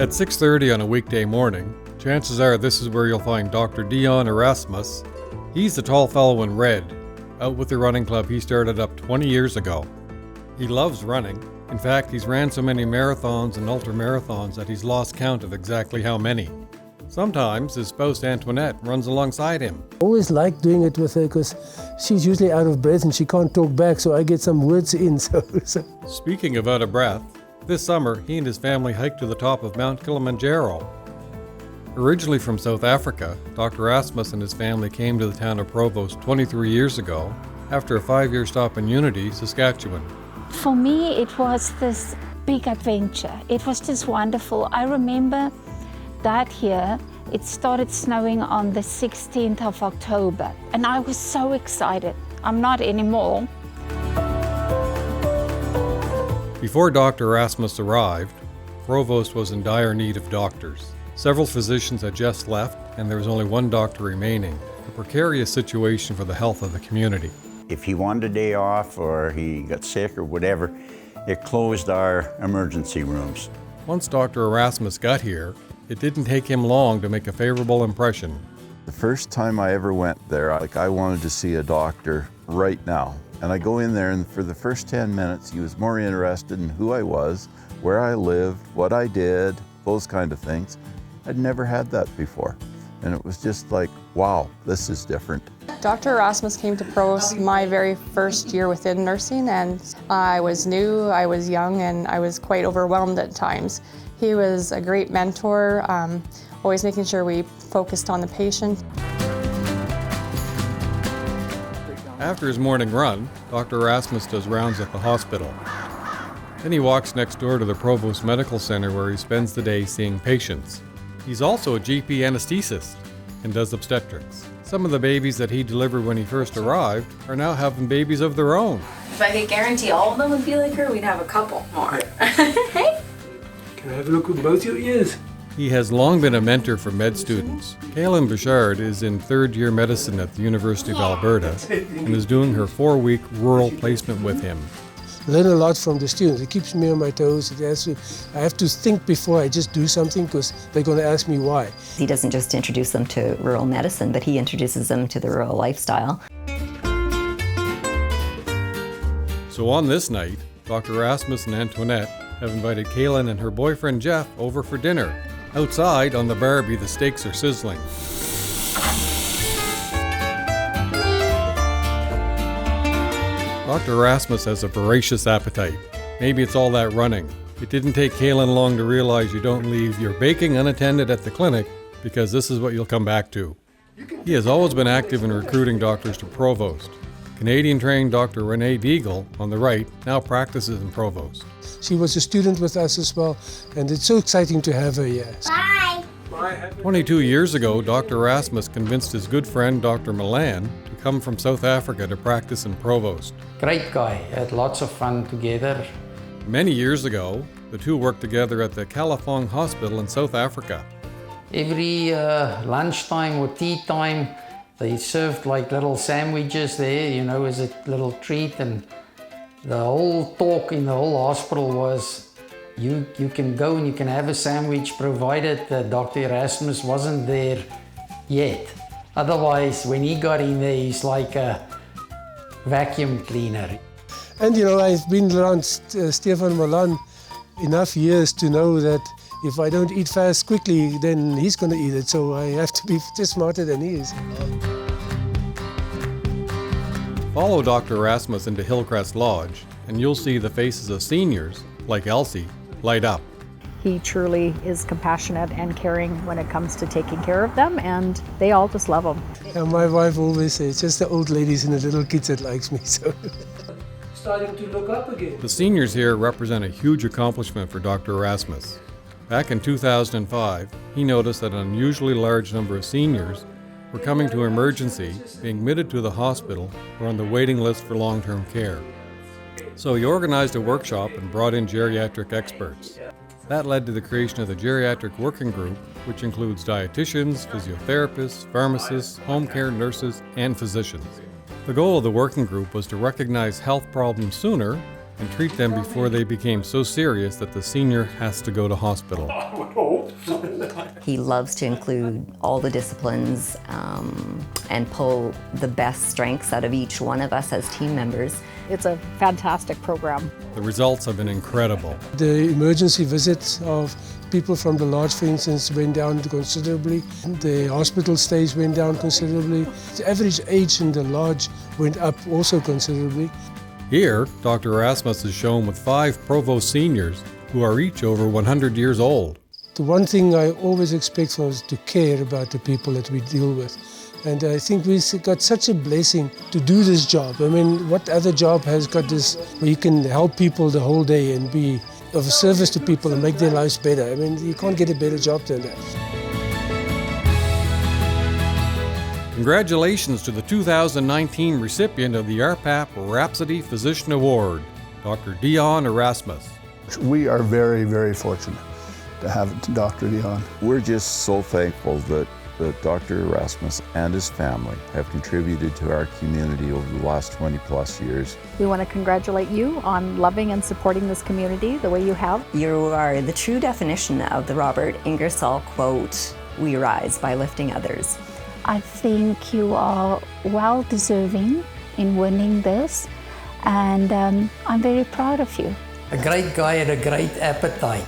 At 6:30 on a weekday morning, chances are this is where you'll find Dr. Deon Erasmus. He's the tall fellow in red, out with the running club he started up 20 years ago. He loves running. In fact, he's ran so many marathons and ultramarathons that he's lost count of exactly how many. Sometimes his spouse Antoinette runs alongside him. I always like doing it with her because she's usually out of breath and she can't talk back, so I get some words in. Speaking of out of breath, this summer he and his family hiked to the top of Mount Kilimanjaro. Originally from South Africa, Dr. Erasmus and his family came to the town of Provost 23 years ago after a 5-year stop in Unity, Saskatchewan. For me, it was this big adventure. It was just wonderful. I remember that year, it started snowing on the 16th of October, and I was so excited. I'm not anymore. Before Dr. Erasmus arrived, Provost was in dire need of doctors. Several physicians had just left, and there was only one doctor remaining, a precarious situation for the health of the community. If he wanted a day off or he got sick or whatever, it closed our emergency rooms. Once Dr. Erasmus got here, it didn't take him long to make a favorable impression. The first time I ever went there, I wanted to see a doctor right now. And I go in there, and for the first 10 minutes, he was more interested in who I was, where I lived, what I did, those kind of things. I'd never had that before. And it was just like, wow, this is different. Dr. Erasmus came to Provost my very first year within nursing, and I was new, I was young, and I was quite overwhelmed at times. He was a great mentor, always making sure we focused on the patient. After his morning run, Dr. Erasmus does rounds at the hospital. Then he walks next door to the Provost Medical Centre where he spends the day seeing patients. He's also a GP anesthetist and does obstetrics. Some of the babies that he delivered when he first arrived are now having babies of their own. If I could guarantee all of them would be like her, we'd have a couple more. Hey? Can I have a look with both your ears? He has long been a mentor for med students. Kaylin Bouchard is in third-year medicine at the University of Alberta and is doing her 4-week rural placement with him. Learn a lot from the students. It keeps me on my toes. I have to think before I just do something because they're going to ask me why. He doesn't just introduce them to rural medicine, but he introduces them to the rural lifestyle. So on this night, Dr. Erasmus and Antoinette have invited Kaylin and her boyfriend Jeff over for dinner. Outside on the Barbie, the steaks are sizzling. Dr. Erasmus has a voracious appetite. Maybe it's all that running. It didn't take Kaylin long to realize you don't leave your baking unattended at the clinic because this is what you'll come back to. He has always been active in recruiting doctors to Provost. Canadian-trained Dr. Renee Deagle, on the right, now practices in Provost. She was a student with us as well, and it's so exciting to have her here. Bye! 22 years ago, Dr. Erasmus convinced his good friend Dr. Milan to come from South Africa to practice in Provost. Great guy, had lots of fun together. Many years ago, the two worked together at the Kalafong Hospital in South Africa. Every lunchtime or tea time, they served like little sandwiches there, you know, as a little treat. And the whole talk in the whole hospital was, you can go and you can have a sandwich provided that Dr. Erasmus wasn't there yet. Otherwise, when he got in there, he's like a vacuum cleaner. And you know, I've been around Stefan Milan enough years to know that if I don't eat fast quickly, then he's going to eat it. So I have to be just smarter than he is. Follow Dr. Erasmus into Hillcrest Lodge, and you'll see the faces of seniors, like Elsie, light up. He truly is compassionate and caring when it comes to taking care of them, and they all just love him. And my wife always says, just the old ladies and the little kids that likes me. So. Starting to look up again. The seniors here represent a huge accomplishment for Dr. Erasmus. Back in 2005, he noticed that an unusually large number of seniors were coming to emergency, being admitted to the hospital, or on the waiting list for long-term care. So he organized a workshop and brought in geriatric experts. That led to the creation of the Geriatric Working Group, which includes dietitians, physiotherapists, pharmacists, home care nurses, and physicians. The goal of the working group was to recognize health problems sooner and treat them before they became so serious that the senior has to go to hospital. He loves to include all the disciplines and pull the best strengths out of each one of us as team members. It's a fantastic program. The results have been incredible. The emergency visits of people from the lodge, for instance, went down considerably. The hospital stays went down considerably. The average age in the lodge went up also considerably. Here, Dr. Erasmus is shown with 5 Provost seniors who are each over 100 years old. The one thing I always expect from is to care about the people that we deal with. And I think we've got such a blessing to do this job. I mean, what other job has got this where you can help people the whole day and be of service to people and make their lives better? I mean, you can't get a better job than that. Congratulations to the 2019 recipient of the RhPAP Rhapsody Physician Award, Dr. Deon Erasmus. We are very, very fortunate to have Dr. Deon. We're just so thankful that Dr. Erasmus and his family have contributed to our community over the last 20 plus years. We want to congratulate you on loving and supporting this community the way you have. You are the true definition of the Robert Ingersoll quote, "We rise by lifting others." I think you are well deserving in winning this, and I'm very proud of you. A great guy had a great appetite.